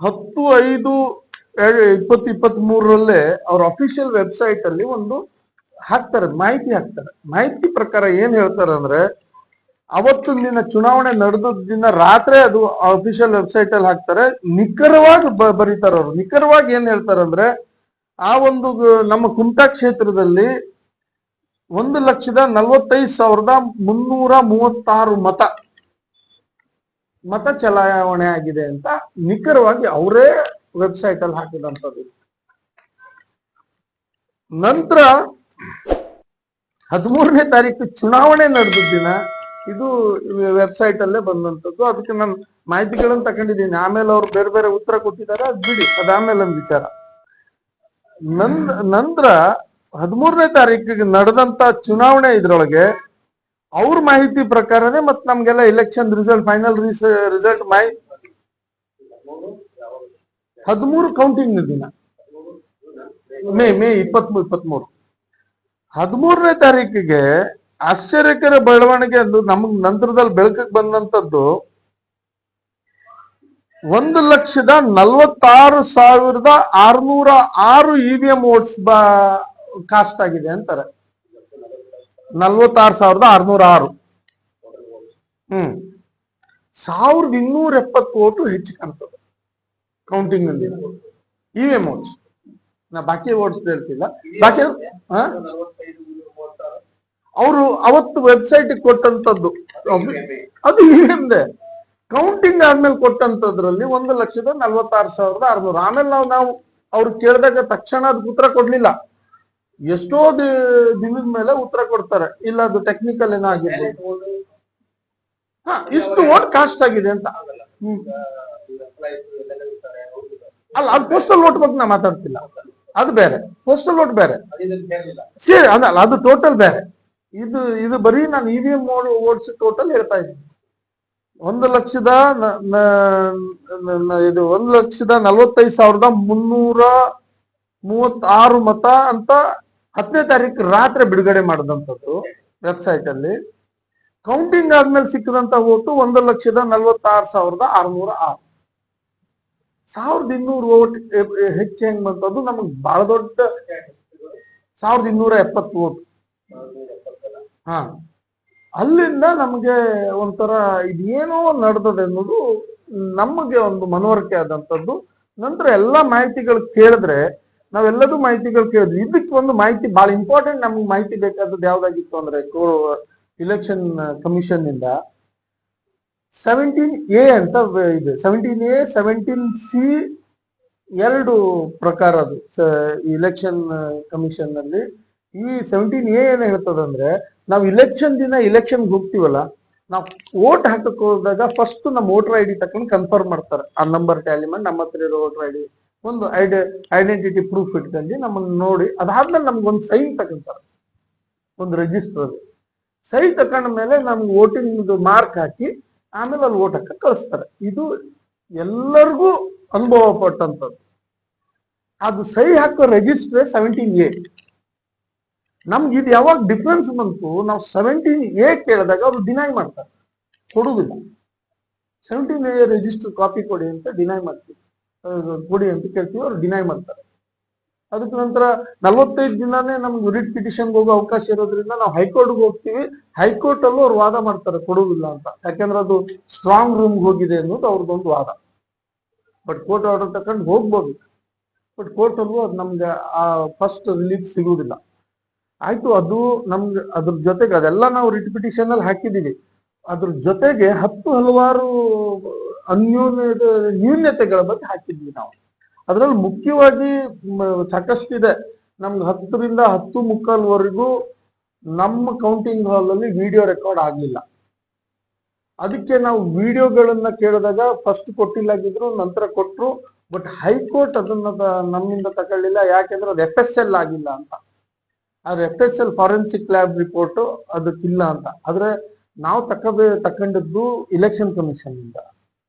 10/5/2023 ಅವ್ರ official website ಅಲ್ಲಿ ಒಂದು ಹಾಕ್ತಾರೆ, ಮಾಹಿತಿ ಹಾಕ್ತಾರೆ. ಮಾಹಿತಿ ಪ್ರಕಾರ ಏನ್ ಹೇಳ್ತಾರೆ ಅಂದ್ರೆ, ಅವತ್ತು ದಿನ ಚುನಾವಣೆ ನಡೆದ ದಿನ ರಾತ್ರಿ ಅದು ಅಫಿಷಿಯಲ್ ವೆಬ್ಸೈಟ್ ಅಲ್ಲಿ ಹಾಕ್ತಾರೆ. ನಿಖರವಾಗಿ ಬರೀತಾರೆ ಅವರು. ನಿಖರವಾಗಿ ಏನ್ ಹೇಳ್ತಾರೆ ಅಂದ್ರೆ, ಆ ಒಂದು ನಮ್ಮ ಕುಮಟಾ ಕ್ಷೇತ್ರದಲ್ಲಿ 1,45,336 ಮತ ಚಲಾವಣೆ ಆಗಿದೆ ಅಂತ ನಿಖರವಾಗಿ ಅವರೇ ವೆಬ್ಸೈಟ್ ಅಲ್ಲಿ ಹಾಕಿದಂಥದ್ದು. ನಂತರ 13ನೇ ತಾರೀಕು ಚುನಾವಣೆ ನಡೆದ ದಿನ ಇದು ವೆಬ್ಸೈಟ್ ಅಲ್ಲೇ ಬಂದಂಥದ್ದು. ಅದಕ್ಕೆ ನಾನು ಮಾಹಿತಿಗಳನ್ನು ತಗೊಂಡಿದ್ದೀನಿ. ಆಮೇಲೆ ಅವ್ರು ಬೇರೆ ಬೇರೆ ಉತ್ತರ ಕೊಟ್ಟಿದ್ದಾರೆ, ಅದು ಬಿಡಿ, ಅದಾಮೇಲೆ ಒಂದು ವಿಚಾರ. ನಂತರ 13ನೇ ತಾರೀಕಿಗೆ ನಡೆದಂತ ಚುನಾವಣೆ ಇದ್ರೊಳಗೆ ಅವ್ರ ಮಾಹಿತಿ ಪ್ರಕಾರನೇ ಮತ್ತೆ ನಮ್ಗೆಲ್ಲ election result, final result 13 counting ದಿನ, ಮೇ 23. 13ನೇ ತಾರೀಕಿಗೆ ಆಶ್ಚರ್ಯಕರ ಬೆಳವಣಿಗೆ ಎಂದು ನಮಗ್ ನಂತರದಲ್ಲಿ ಬೆಳಕಿಗೆ ಬಂದಂತದ್ದು, 1,46,606 EVM ವೋಟ್ಸ್ ಕಾಸ್ಟ್ ಆಗಿದೆ ಅಂತಾರೆ. 46,606. 1,270 ವೋಟು ಹೆಚ್ಚು ಕಾಣ್ತದೆ ಕೌಂಟಿಂಗ್ ನಲ್ಲಿ. EVM ವೋಟ್ಸ್, ನಾ ಬಾಕಿ ವೋಟ್ಸ್ ಹೇಳ್ತಿಲ್ಲ. ಬಾಕಿ ಅವರು ಅವತ್ತು ವೆಬ್ಸೈಟ್ ಕೊಟ್ಟಂತದ್ದು ಅದು EVMದೇ. ಕೌಂಟಿಂಗ್ ಆದ್ಮೇಲೆ ಕೊಟ್ಟಂತದ್ರಲ್ಲಿ 1,46,600. ಆಮೇಲೆ ನಾವು ಅವ್ರು ಕೇಳಿದಾಗ ತಕ್ಷಣ ಅದಕ್ಕೆ ಉತ್ತರ ಕೊಡ್ಲಿಲ್ಲ. ಎಷ್ಟೋ ದಿನದ ಮೇಲೆ ಉತ್ತರ ಕೊಡ್ತಾರೆ, ಇಲ್ಲ ಅದು ಟೆಕ್ನಿಕಲ್ ಏನೋ ಆಗಿರ್ಬೋದು, ಇಷ್ಟು ವೋಟ್ ಕಾಸ್ಟ್ ಆಗಿದೆ ಅಂತ. ಅಲ್ಲ, ಅದು ಪೋಸ್ಟಲ್ ವೋಟ್ ಬಗ್ಗೆ ನಾ ಮಾತಾಡ್ತಿಲ್ಲ, ಅದು ಬೇರೆ. ಪೋಸ್ಟಲ್ ವೋಟ್ ಬೇರೆ, ಸರಿ, ಅದಲ್ಲ, ಅದು ಟೋಟಲ್ ಬೇರೆ. ಇದು ಬರೀ ನಾನು EVM ವೋಟ್ಸ್ ಟೋಟಲ್ ಹೇಳ್ತಾ ಇದ್ದೀನಿ. 1,45,336 ಮತ ಅಂತ 10ನೇ ತಾರೀಕು ರಾತ್ರಿ ಬಿಡುಗಡೆ ಮಾಡಿದಂಥದ್ದು ವೆಬ್ಸೈಟ್ ಅಲ್ಲಿ. ಕೌಂಟಿಂಗ್ ಆದ್ಮೇಲೆ ಸಿಕ್ಕದಂತ ವೋಟು 1,46,606. 1,200 ವೋಟ್ ಹೆಚ್ಚು ಹೆಂಗ್ ಬಂತದ್ದು ನಮಗ್ ಬಹಳ ದೊಡ್ಡ. 1,270 ವೋಟ್. ಅಲ್ಲಿಂದ ನಮಗೆ ಒಂಥರ ಇದೇನೋ ನಡೆದದೆ ಅನ್ನೋದು ನಮಗೆ ಒಂದು ಮನವರಿಕೆ ಆದಂಥದ್ದು. ನಂತರ ಎಲ್ಲಾ ಮಾಹಿತಿಗಳು ಕೇಳಿದ್ರೆ, ನಾವೆಲ್ಲದೂ ಮಾಹಿತಿಗಳು ಕೇಳಿದ್ವಿ. ಇದಕ್ಕೆ ಒಂದು ಮಾಹಿತಿ ಬಹಳ ಇಂಪಾರ್ಟೆಂಟ್. ನಮ್ಗೆ ಮಾಹಿತಿ ಬೇಕಾದದ್ದು ಯಾವ್ದಾಗಿತ್ತು ಅಂದ್ರೆ, ಇಲೆಕ್ಷನ್ ಕಮಿಷನ್ ಇಂದ 17A ಅಂತ ಇದೆ. 17A 17C 2 ಪ್ರಕಾರ ಅದು ಇಲೆಕ್ಷನ್ ಕಮಿಷನ್ ನಲ್ಲಿ. ಈ 17A ಏನ್ ಹೇಳ್ತದಂದ್ರೆ, ನಾವು ಇಲೆಕ್ಷನ್ ದಿನ ಇಲೆಕ್ಷನ್ ಹೋಗ್ತೀವಲ್ಲ, ನಾವು ವೋಟ್ ಹಾಕಕ್ ಹೋದಾಗ ಫಸ್ಟ್ ನಮ್ಮ ವೋಟರ್ ID ತಕೊಂಡು ಕನ್ಫರ್ಮ್ ಮಾಡ್ತಾರೆ. ಆ ನಂಬರ್ ಟ್ಯಾಲಿ ಮಾಡಿ ನಮ್ಮ ಹತ್ರ ಇರೋ ವೋಟರ್ ID ಒಂದು ಐಡೆಂಟಿಟಿ ಪ್ರೂಫ್ ಇಟ್ಕೊಂಡು ನಮ್ಮನ್ನ ನೋಡಿ, ಅದಾದ್ಮೇಲೆ ನಮ್ಗೊಂದು ಸೈನ್ ತಗೊಂತಾರೆ, ಒಂದು ರಿಜಿಸ್ಟರ್. ಸೈನ್ ತಕೊಂಡ ಮೇಲೆ ನಮ್ಗೆ ವೋಟಿಂಗ್ ಮಾರ್ಕ್ ಹಾಕಿ ಆಮೇಲೆ ಅಲ್ಲಿ ವೋಟ್ ಹಾಕಕ್ ಕಳಿಸ್ತಾರೆ. ಇದು ಎಲ್ಲರಿಗೂ ಅನುಭವ ಪಟ್ಟಂತದ್ದು. ಅದು ಸಹಿ ಹಾಕೋ ರಿಜಿಸ್ಟರ್ 17A. ನಮ್ಗೆ ಇದು ಯಾವಾಗ ಡಿಫ್ರೆನ್ಸ್ ಬಂತು, ನಾವು 17A ಕೇಳಿದಾಗ ಅವರು ಡಿನೈ ಮಾಡ್ತಾರೆ, ಕೊಡುವುದಿಲ್ಲ. 17A ರಿಜಿಸ್ಟರ್ ಕಾಪಿ ಕೊಡಿ ಅಂತ ಡಿನೈ ಮಾಡ್ತೀವಿ, ಕೊಡಿ ಅಂತ ಕೇಳ್ತೀವಿ, ಅವ್ರು ಡಿನೈ ಮಾಡ್ತಾರೆ. ಅದಕ್ಕೆ ನಂತರ 45 ದಿನಾನೇ ನಮ್ಗೆ ರಿಟ್ ಪಿಟಿಷನ್ಗೆ ಹೋಗೋ ಅವಕಾಶ ಇರೋದ್ರಿಂದ ನಾವು ಹೈಕೋರ್ಟ್ಗೆ ಹೋಗ್ತೀವಿ. ಹೈಕೋರ್ಟ್ ಅಲ್ಲೂ ಅವ್ರು ವಾದ ಮಾಡ್ತಾರೆ ಕೊಡುವುದಿಲ್ಲ ಅಂತ, ಯಾಕಂದ್ರೆ ಅದು ಸ್ಟ್ರಾಂಗ್ ರೂಮ್ಗೆ ಹೋಗಿದೆ ಅನ್ನೋದು ಅವ್ರದ್ದೊಂದು ವಾದ. ಬಟ್ ಕೋರ್ಟ್ ಆರ್ಡರ್ ತಕೊಂಡು ಹೋಗ್ಬೋದು, ಬಟ್ ಕೋರ್ಟ್ ಅಲ್ಲೂ ಅದು ನಮ್ಗೆ ಆ ಫಸ್ಟ್ ರಿಲೀಫ್ ಸಿಗುವುದಿಲ್ಲ. ಆಯ್ತು, ಅದು ನಮ್ಗೆ ಅದ್ರ ಜೊತೆಗೆ ಅದೆಲ್ಲ ನಾವು ರಿಟ್ ಪಿಟಿಷನ್ ಅಲ್ಲಿ ಹಾಕಿದೀವಿ. ಅದ್ರ ಜೊತೆಗೆ ಹಲವಾರು ನ್ಯೂನ್ಯತೆಗಳ ಬಗ್ಗೆ ಹಾಕಿದ್ವಿ ನಾವು. ಅದ್ರಲ್ಲಿ ಮುಖ್ಯವಾಗಿ ಸಾಕಷ್ಟಿದೆ. ನಮ್ಗೆ 10ರಿಂದ 10:15ವರೆಗೂ ನಮ್ಮ ಕೌಂಟಿಂಗ್ ಹಾಲ್ ಅಲ್ಲಿ ವಿಡಿಯೋ ರೆಕಾರ್ಡ್ ಆಗ್ಲಿಲ್ಲ. ಅದಕ್ಕೆ ನಾವು ವಿಡಿಯೋಗಳನ್ನ ಕೇಳಿದಾಗ ಫಸ್ಟ್ ಕೊಟ್ಟಿಲ್ಲಾಗಿದ್ರು, ನಂತರ ಕೊಟ್ರು. ಬಟ್ ಹೈಕೋರ್ಟ್ ಅದನ್ನ ನಮ್ಮಿಂದ ತಗೊಳ್ಳಿಲ್ಲ, ಯಾಕೆಂದ್ರೆ ಅದು FSL ಆಗಿಲ್ಲ ಅಂತ. ಅದು FSL ಫಾರೆನ್ಸಿಕ್ ಲ್ಯಾಬ್ ರಿಪೋರ್ಟ್ ಅದಕ್ಕಿಲ್ಲ ಅಂತ. ಆದ್ರೆ ನಾವು ತಕೊಂಡಿದ್ದು ಇಲೆಕ್ಷನ್ ಕಮಿಷನ್ ಇಂದ.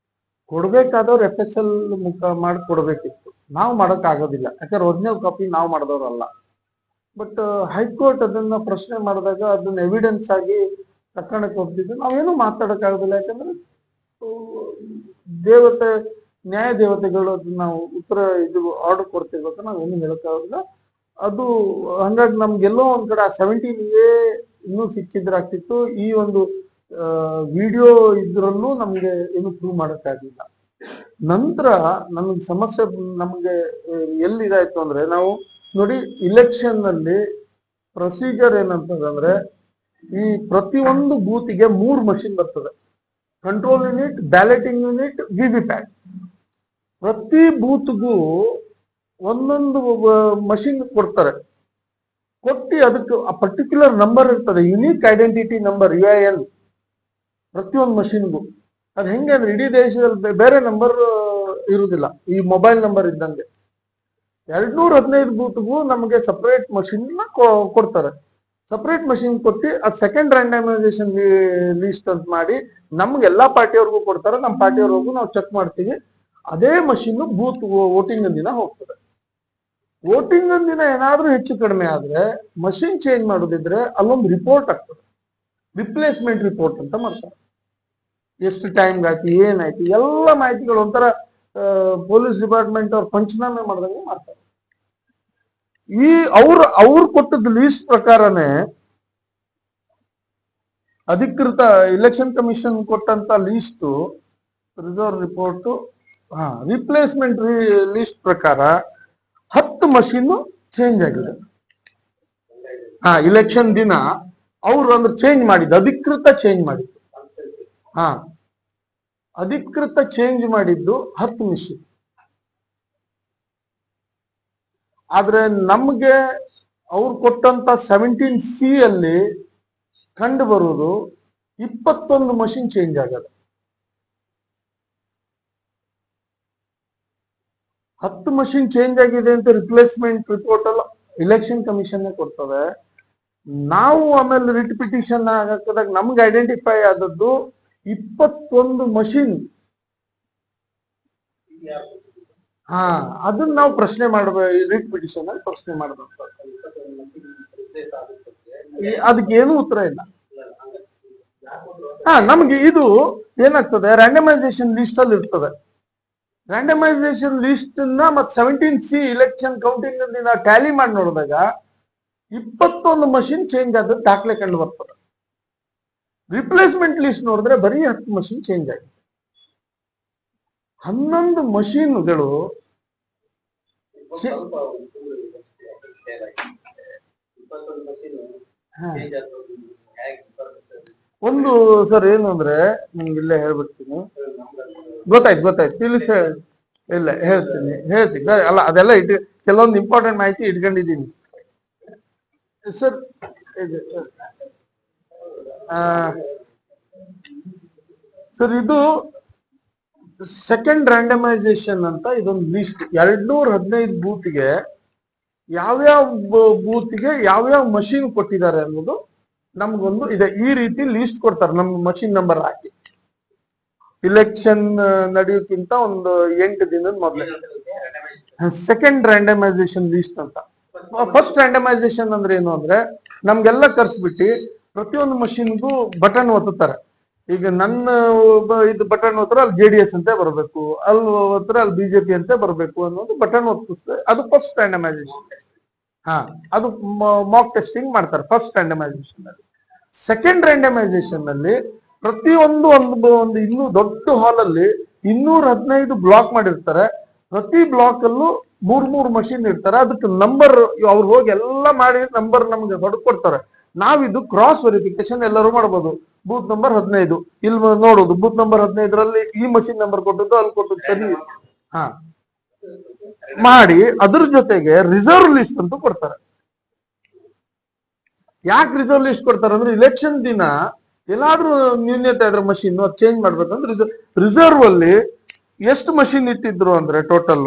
ಕೊಡ್ಬೇಕಾದವ್ರು FSL ಮುಖ ಮಾಡಿ ಕೊಡ್ಬೇಕಿತ್ತು, ನಾವು ಮಾಡಕ್ ಆಗೋದಿಲ್ಲ, ಯಾಕಂದ್ರೆ ಒರಿಜಿನಲ್ ಕಾಪಿ ನಾವು ಮಾಡಿದವ್ರಲ್ಲ. ಬಟ್ ಹೈಕೋರ್ಟ್ ಅದನ್ನ ಪ್ರಶ್ನೆ ಮಾಡಿದಾಗ ಅದನ್ನ ಎವಿಡೆನ್ಸ್ ಆಗಿ ತಕೊಂಡಕ್ ಹೋಗ್ತಿದ್ದು ನಾವೇನು ಮಾತಾಡಕ್ ಆಗೋದಿಲ್ಲ. ಯಾಕಂದ್ರೆ ದೇವತೆ ನ್ಯಾಯ ದೇವತೆಗಳು ನಾವು ಉತ್ತರ ಇದು ಆರ್ಡರ್ ಕೊಡ್ತೇವೆ ಅಂತ ನಾವು ಏನು ಹೇಳಕ್ಕಾಗಲ್ಲ. ಅದು ಹಂಗಾಗಿ ನಮ್ಗೆಲ್ಲೋ ಒಂದ್ ಕಡೆ 17A ಇನ್ನೂ ಸಿಕ್ಕಿದ್ರೆ ಆಗ್ತಿತ್ತು. ಈ ಒಂದು ವಿಡಿಯೋ ಇದ್ರಲ್ಲೂ ನಮ್ಗೆ ಏನು ಪ್ರೂವ್ ಮಾಡಕ್ಕಾಗಿಲ್ಲ. ನಂತರ ನಮ್ಗೆ ಸಮಸ್ಯೆ ನಮ್ಗೆ ಎಲ್ಲಿದಾಯ್ತು ಅಂದ್ರೆ, ನಾವು ನೋಡಿ ಇಲೆಕ್ಷನ್ ನಲ್ಲಿ ಪ್ರೊಸೀಜರ್ ಏನಂತಂದ್ರೆ, ಈ ಪ್ರತಿಯೊಂದು ಬೂತಿಗೆ 3 ಮಷಿನ್ ಬರ್ತದೆ. Control unit, balloting unit, VVPAT. ಪ್ರತಿ ಬೂತ್ಗೂ ಒಂದೊಂದು ಮಷಿನ್ ಕೊಡ್ತಾರೆ. ಕೊಟ್ಟು ಅದಕ್ಕೆ ಆ ಪರ್ಟಿಕ್ಯುಲರ್ ನಂಬರ್ ಇರ್ತದೆ, ಯುನೀಕ್ ಐಡೆಂಟಿಟಿ ನಂಬರ್ UIN ಪ್ರತಿಯೊಂದು ಮಷಿನ್ಗೂ. ಅದು ಹೆಂಗೆ ಅಂದ್ರೆ ಇಡೀ ದೇಶದಲ್ಲಿ ಬೇರೆ ನಂಬರ್ ಇರುವುದಿಲ್ಲ, ಈ ಮೊಬೈಲ್ ನಂಬರ್ ಇದ್ದಂಗೆ. 215 ಬೂತ್ಗೂ ನಮಗೆ ಸಪರೇಟ್ ಮಷಿನ್ ಕೊಡ್ತಾರೆ. ಸಪರೇಟ್ ಮಷಿನ್ ಕೊಟ್ಟು ಅದು ಸೆಕೆಂಡ್ ರ್ಯಾಂಡಮೈಸೇಷನ್ ಲೀಸ್ಟ್ ಅಂತ ಮಾಡಿ ನಮ್ಗೆ ಎಲ್ಲಾ ಪಾರ್ಟಿಯವ್ರಿಗೂ ಕೊಡ್ತಾರೆ. ನಮ್ಮ ಪಾರ್ಟಿಯವ್ರಿಗೂ ನಾವು ಚೆಕ್ ಮಾಡ್ತೀವಿ. ಅದೇ ಮಷಿನ್ ಬೂತ್ ವೋಟಿಂಗ್ ದಿನ ಹೋಗ್ತದೆ. ವೋಟಿಂಗ್ ದಿನ ಏನಾದ್ರೂ ಹೆಚ್ಚು ಕಡಿಮೆ ಆದ್ರೆ ಮಷಿನ್ ಚೇಂಜ್ ಮಾಡೋದಿದ್ರೆ ಅಲ್ಲೊಂದು ರಿಪೋರ್ಟ್ ಆಗ್ತದೆ, ರಿಪ್ಲೇಸ್ಮೆಂಟ್ ರಿಪೋರ್ಟ್ ಅಂತ ಮಾಡ್ತಾರೆ. ಎಷ್ಟು ಟೈಮ್ಗೆ ಆಯ್ತು, ಏನಾಯ್ತು, ಎಲ್ಲ ಮಾಹಿತಿಗಳು ಒಂಥರ ಪೊಲೀಸ್ ಡಿಪಾರ್ಟ್ಮೆಂಟ್ ಅವ್ರ ಪಂಚನಾಮೆ ಮಾಡ್ದಂಗೆ ಮಾಡ್ತಾರೆ. ಈ ಅವ್ರು ಕೊಟ್ಟದ ಲೀಸ್ಟ್ ಪ್ರಕಾರನೇ ಅಧಿಕೃತ ಇಲೆಕ್ಷನ್ ಕಮಿಷನ್ ಕೊಟ್ಟಂತ list reserve report replacement list ಪ್ರಕಾರ 10 ಮಷೀನ್ ಚೇಂಜ್ ಆಗಿದೆ. ಇಲೆಕ್ಷನ್ ದಿನ ಅವರು ಅಂದ್ರೆ ಚೇಂಜ್ ಮಾಡಿದ್ದು, ಅಧಿಕೃತ ಚೇಂಜ್ ಮಾಡಿದ್ದು. ಅಧಿಕೃತ ಚೇಂಜ್ ಮಾಡಿದ್ದು 10 ಮಷೀನ್. ಆದ್ರೆ ನಮ್ಗೆ ಅವ್ರು ಕೊಟ್ಟಂತ 17C ಅಲ್ಲಿ ಕಂಡು ಬರುವುದು 21 ಮಷೀನ್ ಚೇಂಜ್ ಆಗಲ್ಲ. 10 ಮಷೀನ್ ಚೇಂಜ್ ಆಗಿದೆ ಅಂತ ರಿಪ್ಲೇಸ್ಮೆಂಟ್ ರಿಪೋರ್ಟ್ ಅಲ್ಲ ಇಲೆಕ್ಷನ್ ಕಮಿಷನ್ ಕೊಡ್ತದೆ. ನಾವು ಆಮೇಲೆ ರಿಟ್ ಪಿಟಿಷನ್ ಹಾಕಿದಾಗ ನಮ್ಗೆ ಐಡೆಂಟಿಫೈ ಆದದ್ದು 21 ಮಷೀನ್. ಅದನ್ನ ನಾವು ಪ್ರಶ್ನೆ ಮಾಡಬೇಕು, ರಿಟ್ ಪಿಟಿಷನ್ ಅಲ್ಲಿ ಪ್ರಶ್ನೆ ಮಾಡಬೇಕು. ಅದಕ್ಕೆ ಏನು ಉತ್ತರ ಇಲ್ಲ. ನಮ್ಗೆ ಇದು ಏನಾಗ್ತದೆ, ರ್ಯಾಂಡಮೈಸೇಷನ್ ಲಿಸ್ಟ್ ಅಲ್ಲಿ ಇರ್ತದೆ. ರ್ಯಾಂಡಮೈಸೇಷನ್ ಲಿಸ್ಟ್ ಮತ್ತೆ 17C ಇಲೆಕ್ಷನ್ ಕೌಂಟಿಂಗ್ ದಿನ ಟ್ಯಾಲಿ ಮಾಡಿ ನೋಡಿದಾಗ 21 ಮಷೀನ್ ಚೇಂಜ್ ಆದ ದಾಖಲೆ ಕಂಡು ಬರ್ತದೆ. ರಿಪ್ಲೇಸ್ಮೆಂಟ್ ಲಿಸ್ಟ್ ನೋಡಿದ್ರೆ ಬರೀ 10 ಮಷೀನ್ ಚೇಂಜ್ ಆಗಿದೆ. 11 ಮಷೀನ್ಗಳು ಒಂದು ಸರ್ ಏನು ಅಂದ್ರೆ ನಿಮ್ಗೆ ಇಲ್ಲೇ ಹೇಳ್ಬಿಡ್ತೀನಿ. ಗೊತ್ತಾಯ್ತು ತಿಳಿಸಿ ಇಲ್ಲ ಹೇಳ್ತೀನಿ ಅಲ್ಲ, ಅದೆಲ್ಲ ಕೆಲವೊಂದು ಇಂಪಾರ್ಟೆಂಟ್ ಮಾಹಿತಿ ಇಟ್ಕೊಂಡಿದ್ದೀನಿ ಸರ್. ಸರ್ ಇದು ಸೆಕೆಂಡ್ ರ್ಯಾಂಡಮೈಸೇಷನ್ ಅಂತ ಇದೊಂದು ಲಿಸ್ಟ್. 215 ಬೂತ್ಗೆ ಯಾವ್ಯಾವ ಬೂತ್ಗೆ ಯಾವ್ಯಾವ ಮಷೀನ್ ಕೊಟ್ಟಿದ್ದಾರೆ ಅನ್ನೋದು ನಮ್ಗೊಂದು ಇದೆ. ಈ ರೀತಿ ಲಿಸ್ಟ್ ಕೊಡ್ತಾರೆ ನಮ್ ಮಷೀನ್ ನಂಬರ್ ಹಾಕಿ. ಇಲೆಕ್ಷನ್ ನಡೆಯೋಕ್ಕಿಂತ ಒಂದು 8 ದಿನದ ಮೊದಲೇ ಸೆಕೆಂಡ್ ರ್ಯಾಂಡಮೈಸೇಷನ್ ಲಿಸ್ಟ್ ಅಂತ. ಫಸ್ಟ್ ರ್ಯಾಂಡಮೈಸೇಷನ್ ಅಂದ್ರೆ ಏನು ಅಂದ್ರೆ, ನಮ್ಗೆಲ್ಲ ಕರ್ಸ್ಬಿಟ್ಟು ಪ್ರತಿಯೊಂದು ಮಷೀನ್ಗೂ ಬಟನ್ ಒತ್ತುತ್ತಾರೆ. ಈಗ ನನ್ನ ಇದು ಬಟನ್ ಒತ್ತರ ಅಲ್ಲಿ JDS ಅಂತ ಬರಬೇಕು, ಅಲ್ಲಿ ಒತ್ತರ ಅಲ್ಲಿ BJP ಅಂತ ಬರಬೇಕು ಅನ್ನೋದು ಬಟನ್ ಒತ್ತಿಸ್ತದೆ. ಅದು ಫಸ್ಟ್ ರ್ಯಾಂಡಮೈಸೇಷನ್. ಅದು ಮಾಕ್ ಟೆಸ್ಟಿಂಗ್ ಮಾಡ್ತಾರೆ ಫಸ್ಟ್ ರ್ಯಾಂಡಮೈಸೇಷನ್ ಅಲ್ಲಿ. ಸೆಕೆಂಡ್ ರ್ಯಾಂಡಮೈಸೇಷನ್ ಅಲ್ಲಿ ಪ್ರತಿಯೊಂದು ಒಂದು ಇನ್ನೂ ದೊಡ್ಡ ಹಾಲ್ ಅಲ್ಲಿ 215 ಬ್ಲಾಕ್ ಮಾಡಿರ್ತಾರೆ. ಪ್ರತಿ ಬ್ಲಾಕ್ ಅಲ್ಲೂ 3 ಮಷೀನ್ ಇರ್ತಾರೆ. ಅದಕ್ಕೆ ನಂಬರ್ ಅವ್ರು ಹೋಗಿ ಎಲ್ಲ ಮಾಡಿ ನಂಬರ್ ನಮ್ಗೆ ಹೊಡ್ಕೊಡ್ತಾರೆ. ನಾವಿದು ಕ್ರಾಸ್ ವೆರಿಫಿಕೇಶನ್ ಎಲ್ಲರೂ ಮಾಡಬಹುದು. ಬೂತ್ ನಂಬರ್ 15 ಇಲ್ಲಿ ನೋಡೋದು, ಬೂತ್ ನಂಬರ್ 15ರಲ್ಲಿ ಈ ಮಷೀನ್ ನಂಬರ್ ಕೊಟ್ಟದ್ದು ಅಲ್ಲಿ ಕೊಟ್ಟದ್ದು ಸರಿ ಮಾಡಿ ಅದ್ರ ಜೊತೆಗೆ ರಿಸರ್ವ್ ಲಿಸ್ಟ್ ಅಂತೂ ಕೊಡ್ತಾರೆ. ಯಾಕೆ ರಿಸರ್ವ್ ಲಿಸ್ಟ್ ಕೊಡ್ತಾರೆ ಅಂದ್ರೆ, ಇಲೆಕ್ಷನ್ ದಿನ ಎಲ್ಲಾದ್ರೂ ನ್ಯೂನ್ಯತೆ ಆದ್ರೆ ಮಷೀನ್ ಅದು ಚೇಂಜ್ ಮಾಡ್ಬೇಕಂದ್ರೆ ರಿಸರ್ವ್ ಅಲ್ಲಿ ಎಷ್ಟು ಮಷೀನ್ ಇಟ್ಟಿದ್ರು ಅಂದ್ರೆ ಟೋಟಲ್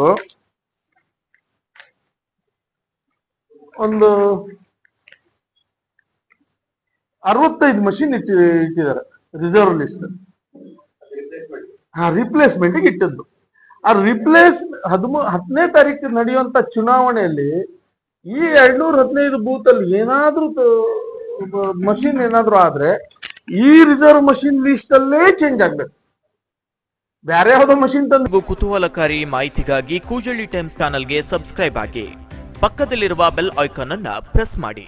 ಒಂದು 65 ಮಷೀನ್ ಇಟ್ಟಿದ್ದಾರೆ ರಿಸರ್ವ್ ಲಿಸ್ಟ್. ರಿಪ್ಲೇಸ್ಮೆಂಟ್ ಇಟ್ಟದ್ದು. ಆ ರಿಪ್ಲೇಸ್ 10ನೇ ತಾರೀಕು ನಡೆಯುವಂತ ಚುನಾವಣೆಯಲ್ಲಿ ಈ 215 ಬೂತ್ ಅಲ್ಲಿ ಏನಾದ್ರೂ ಮಷೀನ್ ಏನಾದ್ರೂ ಆದ್ರೆ ಈ ರಿಸರ್ವ್ ಮಷೀನ್ ಲಿಸ್ಟ್ ಅಲ್ಲೇ ಚೇಂಜ್ ಆಗ್ಬೇಕು. ಬೇರೆ ಯಾವ್ದೋ ಮಷಿನ್ ತಂದು. ಕುತೂಹಲಕಾರಿ ಮಾಹಿತಿಗಾಗಿ ಕೂಜಳ್ಳಿ ಟೈಮ್ಸ್ ಚಾನಲ್ಗೆ ಸಬ್ಸ್ಕ್ರೈಬ್ ಆಗಿ, ಪಕ್ಕದಲ್ಲಿರುವ ಬೆಲ್ ಐಕಾನ್ ಅನ್ನ ಪ್ರೆಸ್ ಮಾಡಿ.